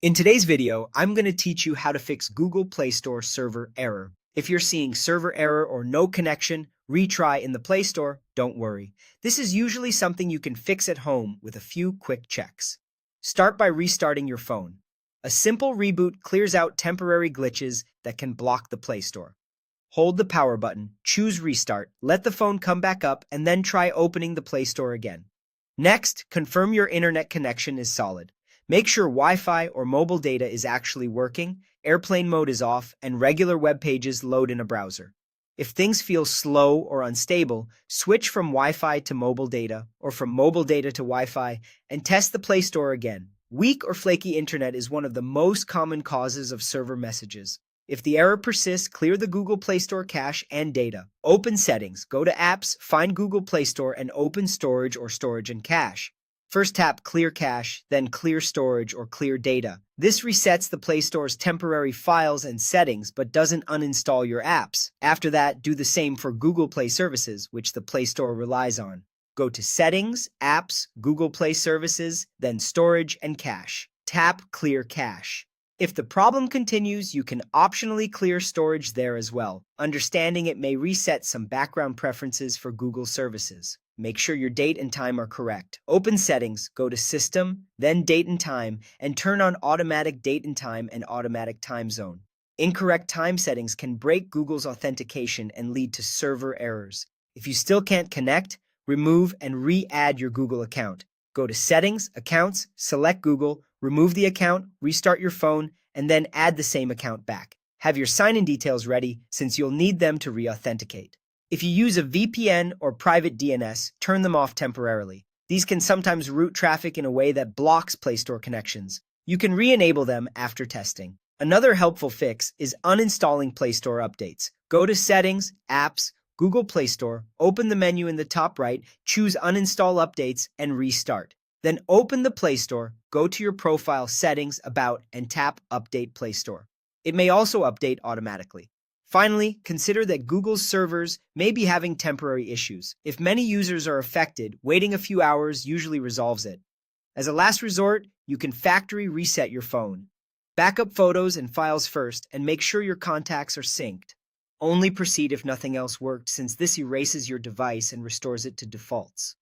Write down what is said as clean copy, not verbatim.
In today's video, I'm going to teach you how to fix Google Play Store server error. If you're seeing server error or no connection, retry in the Play Store, don't worry. This is usually something you can fix at home with a few quick checks. Start by restarting your phone. A simple reboot clears out temporary glitches that can block the Play Store. Hold the power button, choose Restart, let the phone come back up, and then try opening the Play Store again. Next, confirm your internet connection is solid. Make sure Wi-Fi or mobile data is actually working, airplane mode is off, and regular web pages load in a browser. If things feel slow or unstable, switch from Wi-Fi to mobile data or from mobile data to Wi-Fi and test the Play Store again. Weak or flaky internet is one of the most common causes of server messages. If the error persists, clear the Google Play Store cache and data. Open Settings, go to Apps, find Google Play Store, and open Storage or Storage and Cache. First tap Clear Cache, then Clear Storage or Clear Data. This resets the Play Store's temporary files and settings but doesn't uninstall your apps. After that, do the same for Google Play Services, which the Play Store relies on. Go to Settings, Apps, Google Play Services, then Storage and Cache. Tap Clear Cache. If the problem continues, you can optionally clear storage there as well, understanding it may reset some background preferences for Google services. Make sure your date and time are correct. Open Settings, go to System, then Date and Time, and turn on Automatic Date and Time and Automatic Time Zone. Incorrect time settings can break Google's authentication and lead to server errors. If you still can't connect, remove and re-add your Google account. Go to Settings, Accounts, select Google, remove the account, restart your phone, and then add the same account back. Have your sign-in details ready since you'll need them to re-authenticate. If you use a VPN or private DNS, turn them off temporarily. These can sometimes route traffic in a way that blocks Play Store connections. You can re-enable them after testing. Another helpful fix is uninstalling Play Store updates. Go to Settings, Apps, Google Play Store, open the menu in the top right, choose Uninstall Updates, and restart. Then open the Play Store, go to your profile settings, About, and tap Update Play Store. It may also update automatically. Finally, consider that Google's servers may be having temporary issues. If many users are affected, waiting a few hours usually resolves it. As a last resort, you can factory reset your phone. Backup photos and files first and make sure your contacts are synced. Only proceed if nothing else worked, since this erases your device and restores it to defaults.